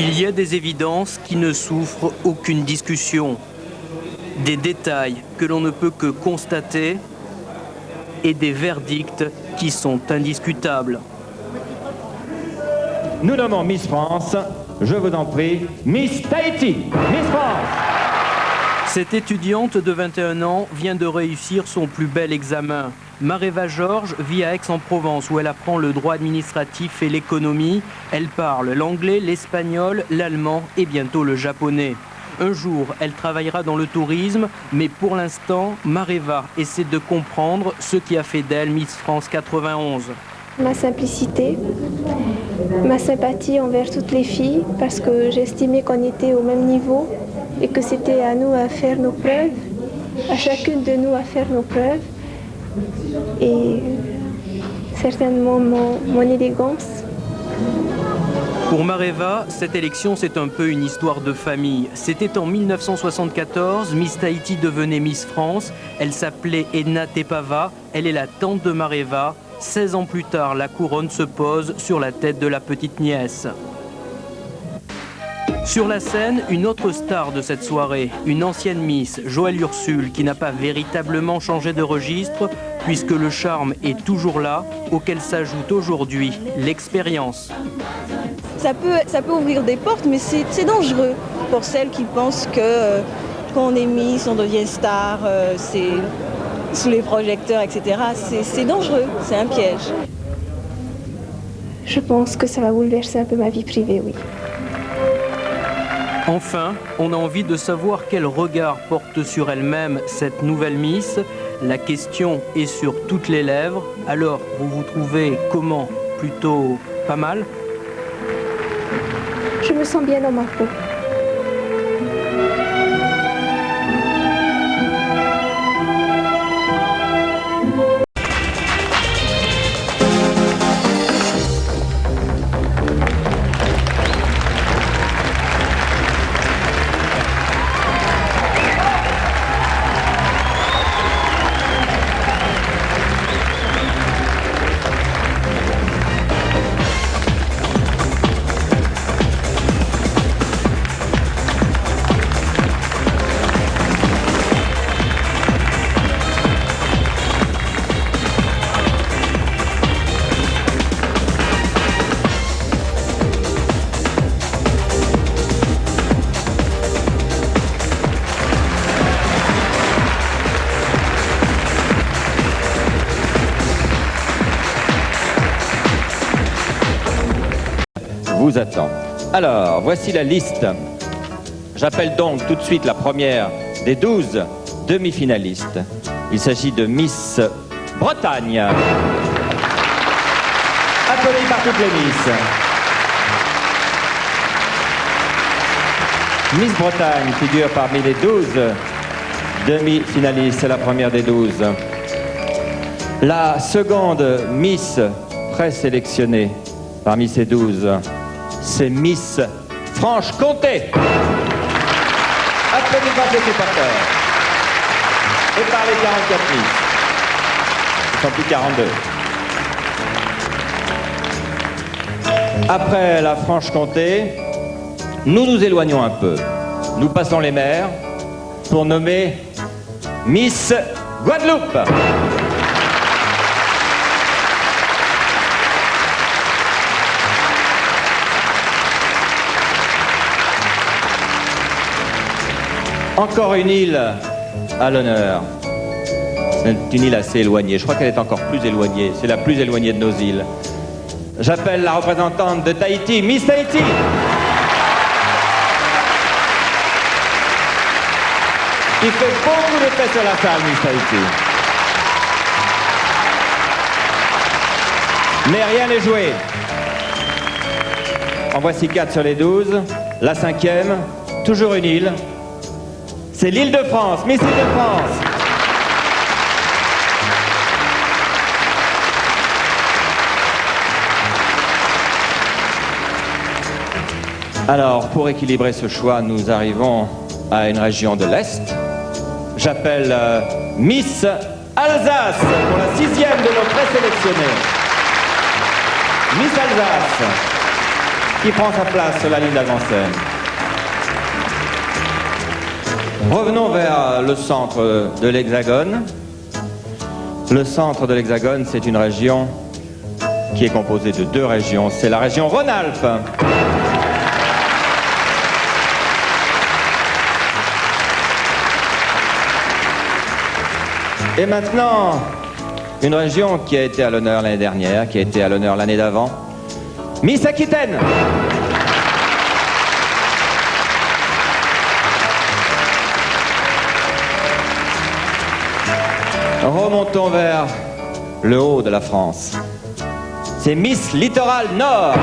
Il y a des évidences qui ne souffrent aucune discussion, des détails que l'on ne peut que constater et des verdicts qui sont indiscutables. Nous nommons Miss France, je vous en prie, Miss Tahiti, Miss France. Cette étudiante de 21 ans vient de réussir son plus bel examen. Mareva Georges vit à Aix-en-Provence où elle apprend le droit administratif et l'économie. Elle parle l'anglais, l'espagnol, l'allemand et bientôt le japonais. Un jour, elle travaillera dans le tourisme, mais pour l'instant, Mareva essaie de comprendre ce qui a fait d'elle Miss France 91. Ma simplicité, ma sympathie envers toutes les filles, parce que j'estimais qu'on était au même niveau et que c'était à nous à faire nos preuves, à chacune de nous à faire nos preuves. Et certainement mon élégance. Pour Mareva, cette élection, c'est un peu une histoire de famille. C'était en 1974, Miss Tahiti devenait Miss France. Elle s'appelait Edna Tepava, elle est la tante de Mareva. 16 ans plus tard, la couronne se pose sur la tête de la petite nièce. Sur la scène, une autre star de cette soirée, une ancienne Miss, Joëlle Ursule, qui n'a pas véritablement changé de registre, puisque le charme est toujours là, auquel s'ajoute aujourd'hui l'expérience. Ça peut ouvrir des portes, mais c'est dangereux pour celles qui pensent que quand on est Miss, on devient star, c'est sous les projecteurs, etc. C'est dangereux, c'est un piège. Je pense que ça va bouleverser un peu ma vie privée, oui. Enfin, on a envie de savoir quel regard porte sur elle-même cette nouvelle Miss. La question est sur toutes les lèvres. Alors, vous vous trouvez comment? Plutôt pas mal? Je me sens bien dans ma peau. Vous attend. Alors, voici la liste. J'appelle donc tout de suite la première des 12 demi-finalistes. Il s'agit de Miss Bretagne. Appelée par toutes les Miss. Miss Bretagne figure parmi les 12 demi-finalistes. C'est la première des 12. La seconde Miss présélectionnée parmi ces 12, c'est Miss Franche-Comté. Appelée par les supporters et par les 44 Miss. Ils ne sont plus 42. Après la Franche-Comté, nous nous éloignons un peu. Nous passons les mers pour nommer Miss Guadeloupe. Encore une île à l'honneur. C'est une île assez éloignée. Je crois qu'elle est encore plus éloignée. C'est la plus éloignée de nos îles. J'appelle la représentante de Tahiti, Miss Tahiti. Il fait beaucoup d'effet sur la salle, Miss Tahiti. Mais rien n'est joué. En voici 4 sur les 12. La 5e, toujours une île. C'est l'île de France, Miss Île de France. Alors, pour équilibrer ce choix, nous arrivons à une région de l'Est. J'appelle Miss Alsace pour la 6e de nos présélectionnés. Miss Alsace. qui prend sa place sur la ligne d'avant-scène. Revenons vers le centre de l'Hexagone. Le centre de l'Hexagone, c'est une région qui est composée de deux régions. C'est la région Rhône-Alpes. Et maintenant, une région qui a été à l'honneur l'année dernière, qui a été à l'honneur l'année d'avant, Miss Aquitaine. Remontons vers le haut de la France. C'est Miss Littoral Nord.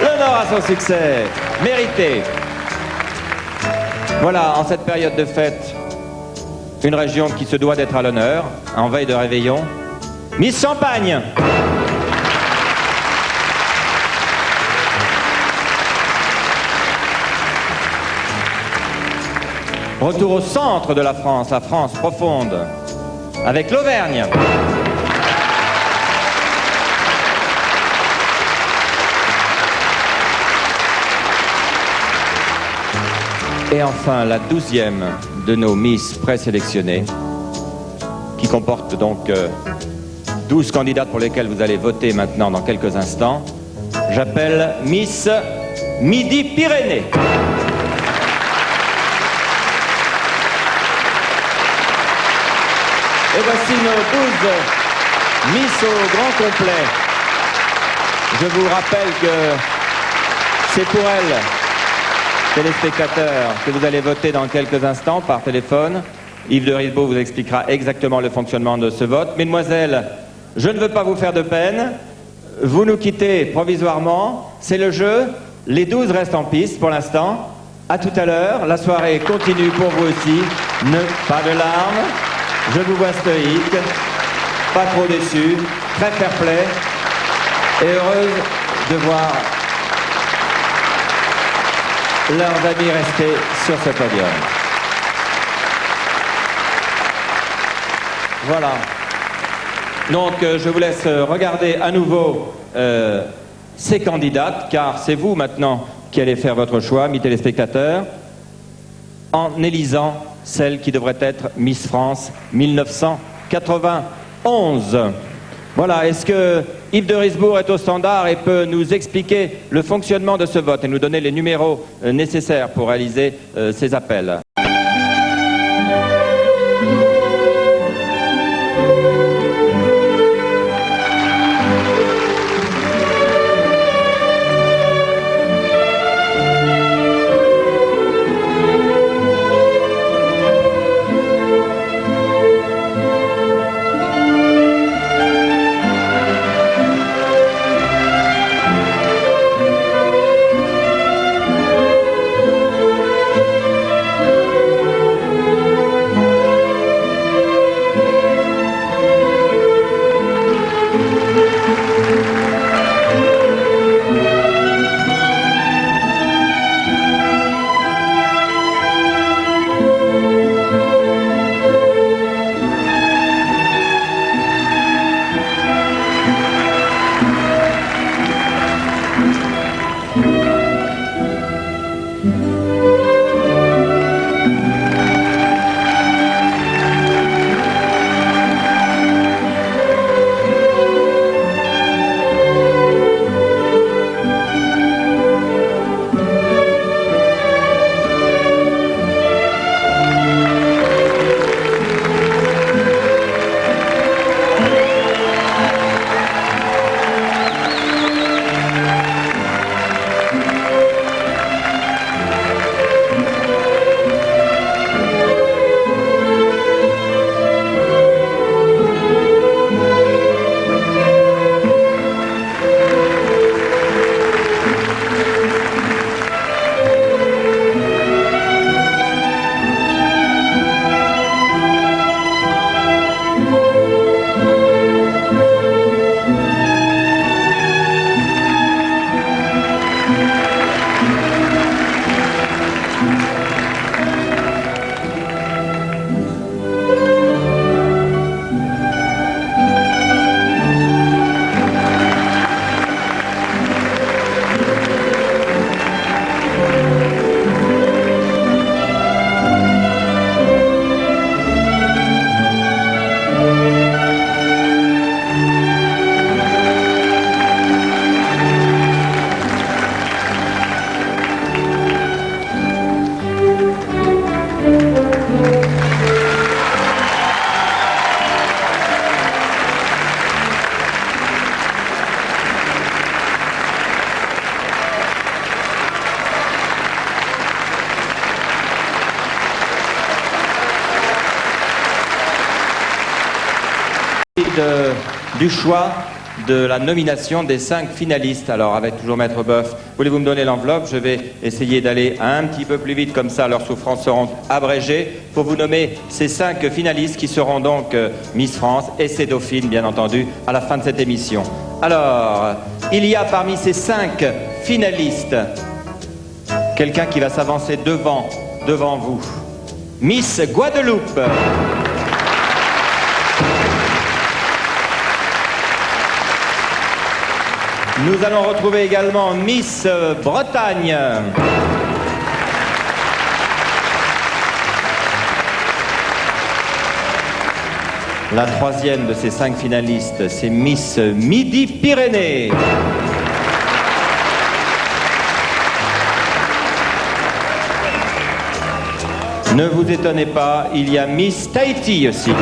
Le Nord a son succès, mérité. Voilà, en cette période de fête, une région qui se doit d'être à l'honneur, en veille de réveillon. Miss Champagne. Retour au centre de la France profonde, avec l'Auvergne. Et enfin, la 12e de nos Miss présélectionnées, qui comporte donc 12 candidates pour lesquelles vous allez voter maintenant dans quelques instants. J'appelle Miss Midi-Pyrénées. Et voici nos 12 Miss au grand complet. Je vous rappelle que c'est pour elles, téléspectateurs, que vous allez voter dans quelques instants par téléphone. Yves de Risbourg vous expliquera exactement le fonctionnement de ce vote. Mesdemoiselles, je ne veux pas vous faire de peine. Vous nous quittez provisoirement. C'est le jeu. Les 12 restent en piste pour l'instant. À tout à l'heure. La soirée continue pour vous aussi. Pas de larmes. Je vous vois stoïque, pas trop déçu, très fair-play et heureuse de voir leurs amis rester sur ce podium. Voilà. Donc je vous laisse regarder à nouveau ces candidates, car c'est vous maintenant qui allez faire votre choix, amis téléspectateurs, en élisant celle qui devrait être Miss France 1991. Voilà, est-ce que Yves de Risbourg est au standard et peut nous expliquer le fonctionnement de ce vote et nous donner les numéros nécessaires pour réaliser ces appels? Du choix de la nomination des 5 finalistes. Alors, avec toujours Maître Boeuf, voulez-vous me donner l'enveloppe? Je vais essayer d'aller un petit peu plus vite, comme ça leurs souffrances seront abrégées, pour vous nommer ces 5 finalistes qui seront donc Miss France et ses dauphines, bien entendu, à la fin de cette émission. Alors, il y a parmi ces 5 finalistes quelqu'un qui va s'avancer devant vous. Miss Guadeloupe. Nous allons retrouver également Miss Bretagne. La troisième de ces 5 finalistes, c'est Miss Midi-Pyrénées. Ne vous étonnez pas, il y a Miss Tahiti aussi qui est là.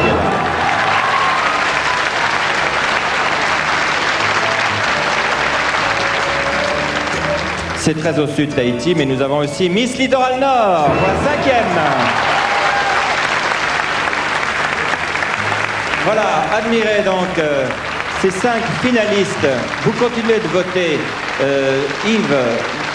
C'est très au sud d'Haïti, mais nous avons aussi Miss Littoral Nord, voilà 5e. Voilà, admirez donc ces 5 finalistes. Vous continuez de voter, Yves,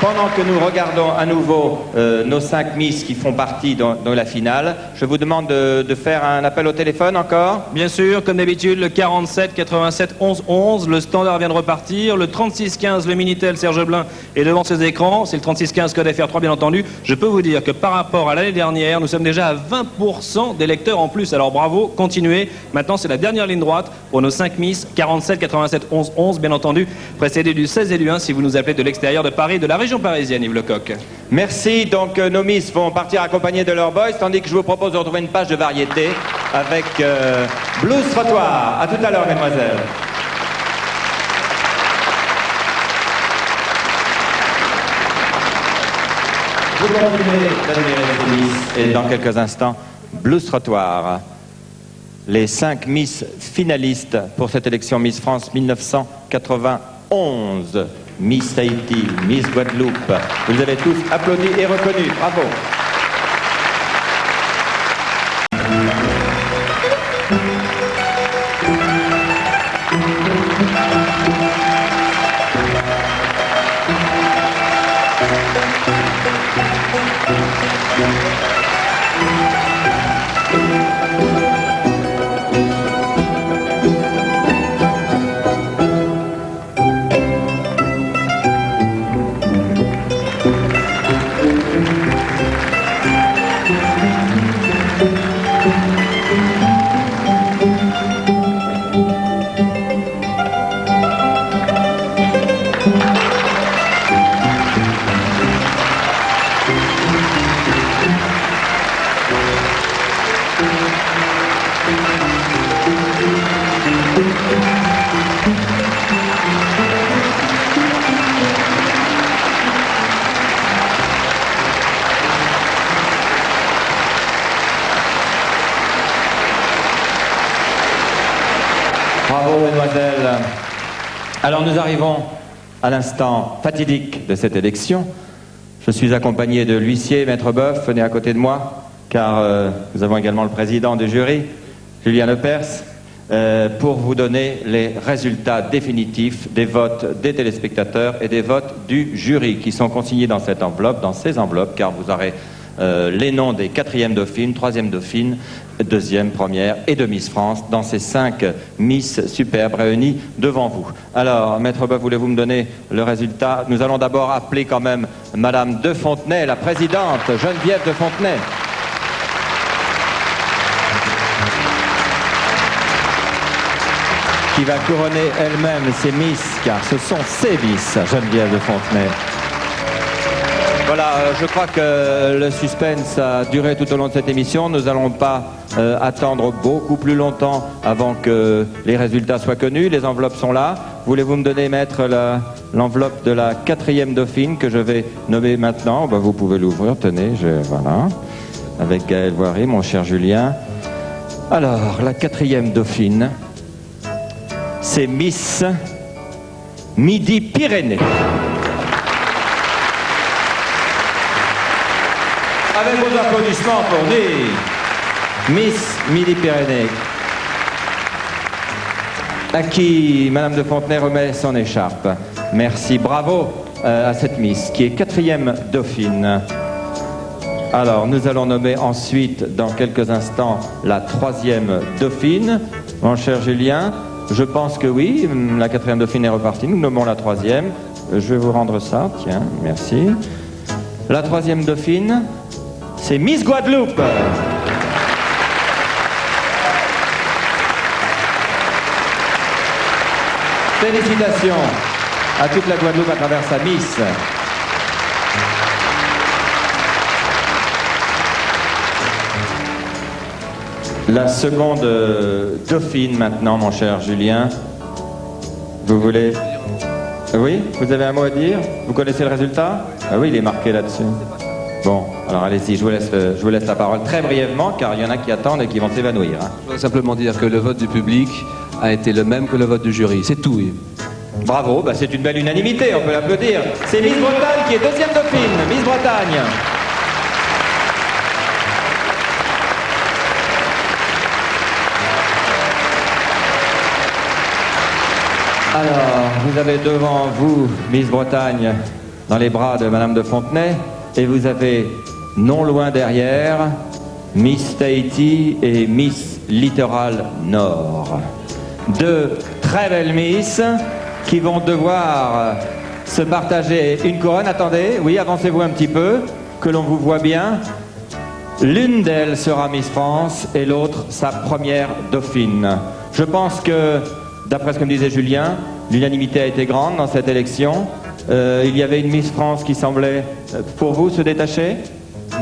pendant que nous regardons à nouveau nos 5 Miss qui font partie dans la finale. Je vous demande de faire un appel au téléphone encore. Bien sûr, comme d'habitude, le 47 87 11 11, le standard vient de repartir, le 36 15, le Minitel Serge Blin est devant ses écrans, c'est le 36 15 code FR3 bien entendu. Je peux vous dire que par rapport à l'année dernière, nous sommes déjà à 20% d'électeurs en plus, alors bravo, continuez. Maintenant, c'est la dernière ligne droite pour nos 5 Miss, 47 87 11 11, bien entendu, précédé du 16 et du 1 si vous nous appelez de l'extérieur de Paris, de la région parisienne, Yves Lecoq. Merci, donc nos Miss vont partir accompagnés de leurs boys, tandis que je vous propose de retrouver une page de variété avec Blues Trottoir. À tout à l'heure, mesdemoiselles. Vous continuez d'admirer les Miss et dans quelques instants, Blues Trottoir. Les 5 Miss finalistes pour cette élection Miss France 1991. Miss Tahiti, Miss Guadeloupe. Vous avez tous applaudi et reconnu. Bravo. Bravo, mesdemoiselles. Alors nous arrivons à l'instant fatidique de cette élection. Je suis accompagné de l'huissier, Maître Boeuf, venez à côté de moi, car nous avons également le président du jury, Julien Lepers, pour vous donner les résultats définitifs des votes des téléspectateurs et des votes du jury, qui sont consignés dans cette enveloppe, dans ces enveloppes, car vous aurez les noms des 4e dauphines, 3e dauphines, 2e, 1re et de Miss France dans ces 5 Miss superbes réunies devant vous. Alors, Maître Boeuf, voulez-vous me donner le résultat? Nous allons d'abord appeler quand même Madame de Fontenay, la présidente, Geneviève de Fontenay. Qui va couronner elle-même ses Miss, car ce sont ses Miss, Geneviève de Fontenay. Voilà, je crois que le suspense a duré tout au long de cette émission. Nous n'allons pas attendre beaucoup plus longtemps avant que les résultats soient connus. Les enveloppes sont là. Voulez-vous me donner, maître, l'enveloppe de la 4e dauphine que je vais nommer maintenant? Ben, vous pouvez l'ouvrir, tenez, voilà. Avec Gaël Voiry, mon cher Julien. Alors, la 4e dauphine, c'est Miss Midi-Pyrénées. Avec vos applaudissements pour dire Miss Midi-Pyrénées. à qui Madame de Fontenay remet son écharpe. Merci, bravo à cette Miss qui est 4e dauphine. Alors, nous allons nommer ensuite, dans quelques instants, la 3e dauphine. Mon cher Julien, je pense que oui, la 4e dauphine est repartie. Nous nommons la 3e. Je vais vous rendre ça, tiens, merci. La 3e dauphine, c'est Miss Guadeloupe. Félicitations à toute la Guadeloupe à travers sa Miss. La seconde dauphine maintenant, mon cher Julien. Vous voulez... Oui, vous avez un mot à dire? Vous connaissez le résultat? Ah oui, il est marqué là-dessus. Bon, alors allez-y, je vous laisse la parole très brièvement, car il y en a qui attendent et qui vont s'évanouir. Hein. Je voudrais simplement dire que le vote du public a été le même que le vote du jury. C'est tout, Yves. Bravo, bah c'est une belle unanimité, on peut l'applaudir. C'est Miss Bretagne qui est 2e dauphine. Miss Bretagne. Alors, vous avez devant vous, Miss Bretagne, dans les bras de Madame de Fontenay, et vous avez, non loin derrière, Miss Tahiti et Miss Littoral Nord. Deux très belles Miss qui vont devoir se partager une couronne. Attendez, oui, avancez-vous un petit peu, que l'on vous voit bien. L'une d'elles sera Miss France et l'autre sa première dauphine. Je pense que, d'après ce que me disait Julien, l'unanimité a été grande dans cette élection. Il y avait une Miss France qui semblait, pour vous, se détacher?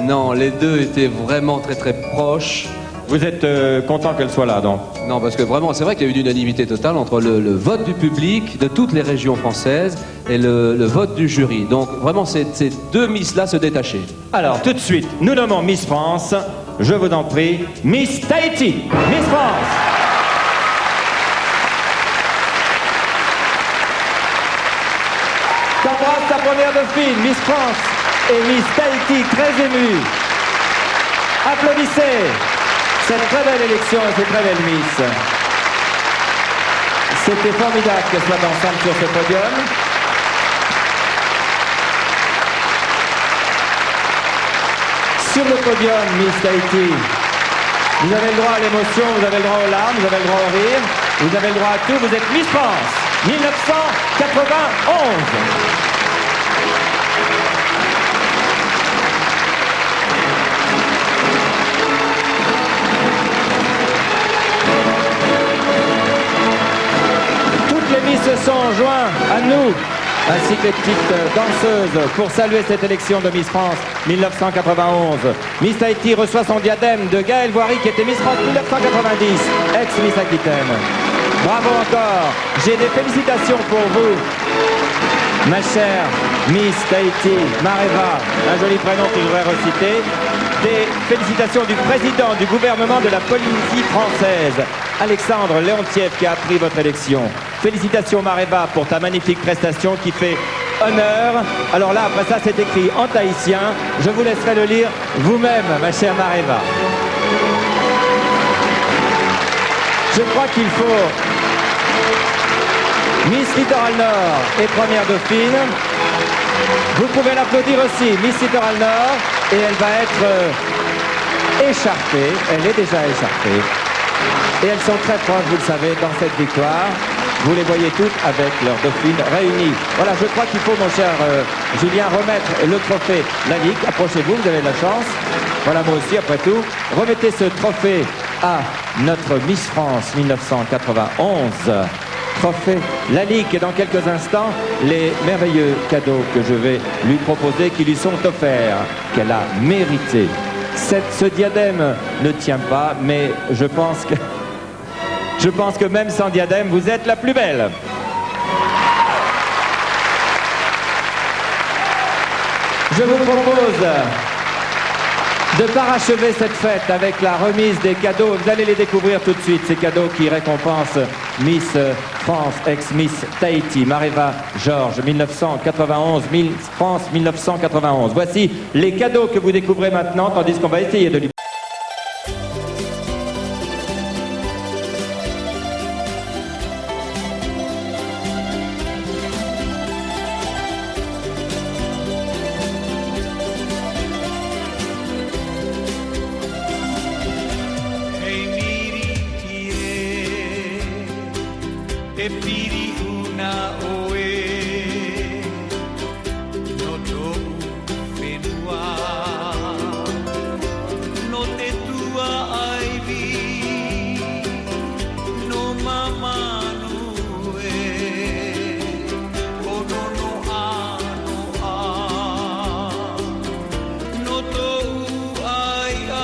Non, les deux étaient vraiment très très proches. Vous êtes content qu'elle soit là, donc? Non, parce que vraiment, c'est vrai qu'il y a eu une unanimité totale entre le vote du public de toutes les régions françaises et le vote du jury. Donc vraiment, ces deux Miss-là se détachaient. Alors, tout de suite, nous nommons Miss France. Je vous en prie, Miss Tahiti. Miss France. T'embrasse ta première dauphine, Miss France et Miss Tahiti, très émue. Applaudissez cette très belle élection et ces très belles Miss. C'était formidable qu'elles soient ensemble sur ce podium. Sur le podium, Miss Tahiti, vous avez le droit à l'émotion, vous avez le droit aux larmes, vous avez le droit au rire, vous avez le droit à tout. Vous êtes Miss France 1991. Se sont joints à nous, ainsi que les petites danseuses, pour saluer cette élection de Miss France 1991. Miss Tahiti reçoit son diadème de Gaëlle Voiry, qui était Miss France 1990, ex-Miss Aquitaine. Bravo encore. J'ai des félicitations pour vous, ma chère Miss Tahiti, Mareva, un joli prénom que je voudrais reciter. Des félicitations du président du gouvernement de la Polynésie française, Alexandre Léontiev, qui a appris votre élection. Félicitations Mareva pour ta magnifique prestation qui fait honneur. Alors là, après ça, c'est écrit en tahitien. Je vous laisserai le lire vous-même, ma chère Mareva. Je crois qu'il faut Miss Littoral Nord et première dauphine. Vous pouvez l'applaudir aussi, Miss Littoral Nord, et elle va être écharpée. Elle est déjà écharpée. Et elles sont très proches, vous le savez, dans cette victoire. Vous les voyez toutes avec leurs dauphines réunies. Voilà, je crois qu'il faut, mon cher Julien, remettre le trophée Lalique. Approchez-vous, vous avez de la chance. Voilà, moi aussi, après tout. Remettez ce trophée à notre Miss France 1991. Trophée Lalique. Et dans quelques instants, les merveilleux cadeaux que je vais lui proposer, qui lui sont offerts, qu'elle a mérité. Ce diadème ne tient pas, mais je pense que même sans diadème, vous êtes la plus belle. Je vous propose de parachever cette fête avec la remise des cadeaux. Vous allez les découvrir tout de suite, ces cadeaux qui récompensent Miss France, ex-Miss Tahiti, Mareva Georges, 1991, Miss France 1991. Voici les cadeaux que vous découvrez maintenant, tandis qu'on va essayer de lui... piri una oe no tou whenua no te tua aivi no mamanu e ono no ano a no tou ai a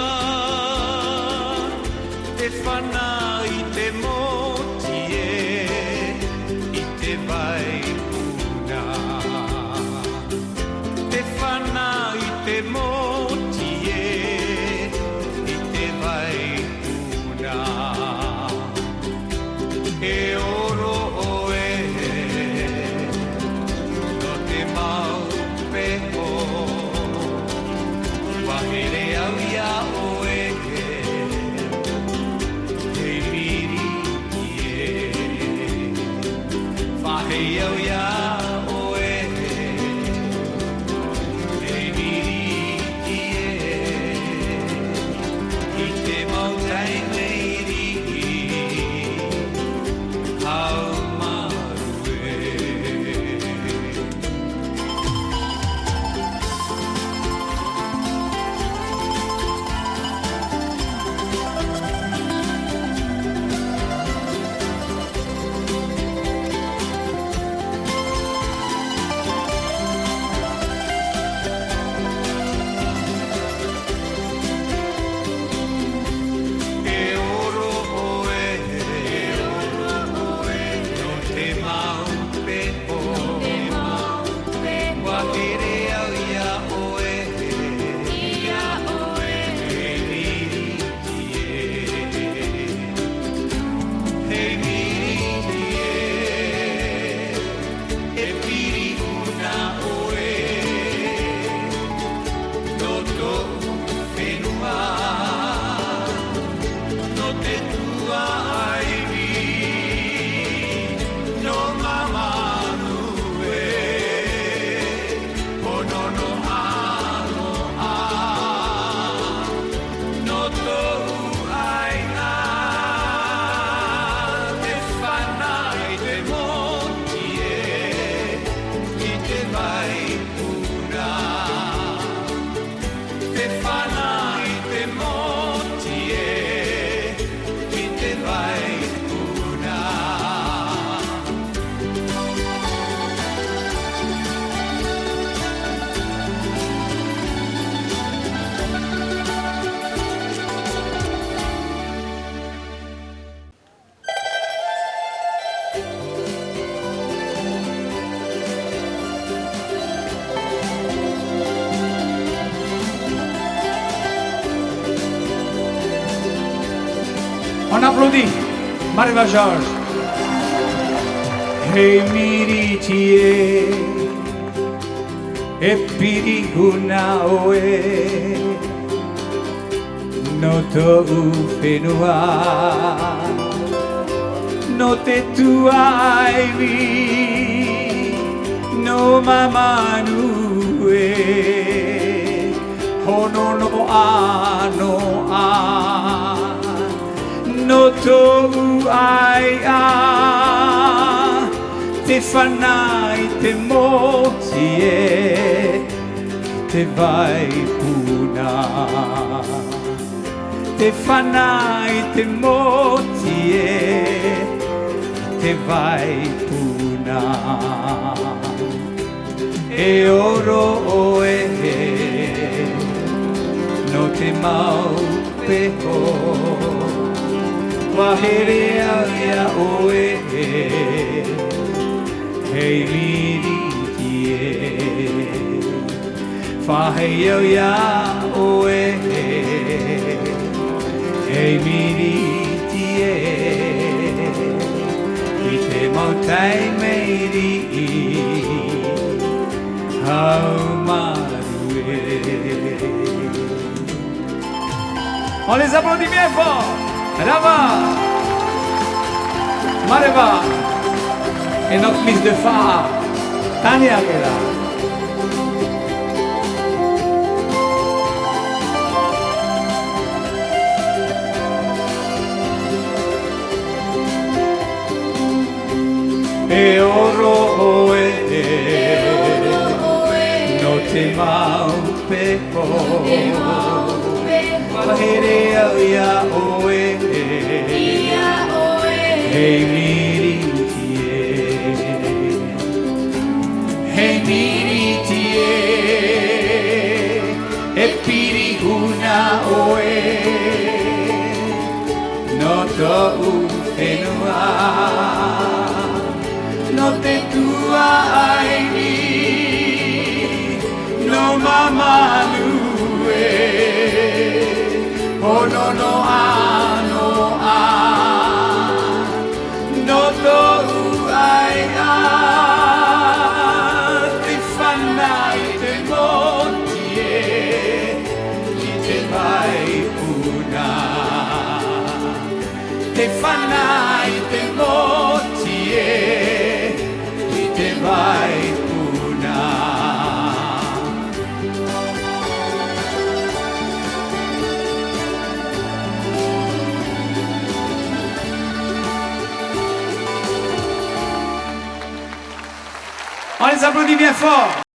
te whana i te moti e i te vai puna te whana i te moti e i te vai puna e oro oe no te mau peho wahere au ia oe e miri ie whahei au ia oe e miri ie i te mau tai meiri au maru e e oro oe no te mau peho wahere au ia oe e miri ie e miri ie e piri una oe no tou whenua no te tua aivi no mamanu e ono no ano a no tou ai a te whana i te moti e i te vai puna te whana i te moti e i te vai puna On applaudit Marie-Va Georges. Hey miritie e piri una oe no tou whenua no te tua aivi no mamanu e hono no ano a no tou ai a te whana i te moti e te vai puna te whana i te moti e te vai puna e oro oe no te mau peho wahere au ia oe hei miri tie whahei au ia oe hei miri tie i te mautai meiri hau maru e on les applaudit bien fort. Là-bas, Marie-Va et notre Miss de phare, Tania qui est là. maupepo Wahere au ia oe Hei miritie Hei miritie E piri huna oe No to'u whenua No te tua aini No mamanu e Oh no no ano a No to'u ai a Te whanai te motie I te vai una Te whanai te motie I te vai una On les applaudit bien fort.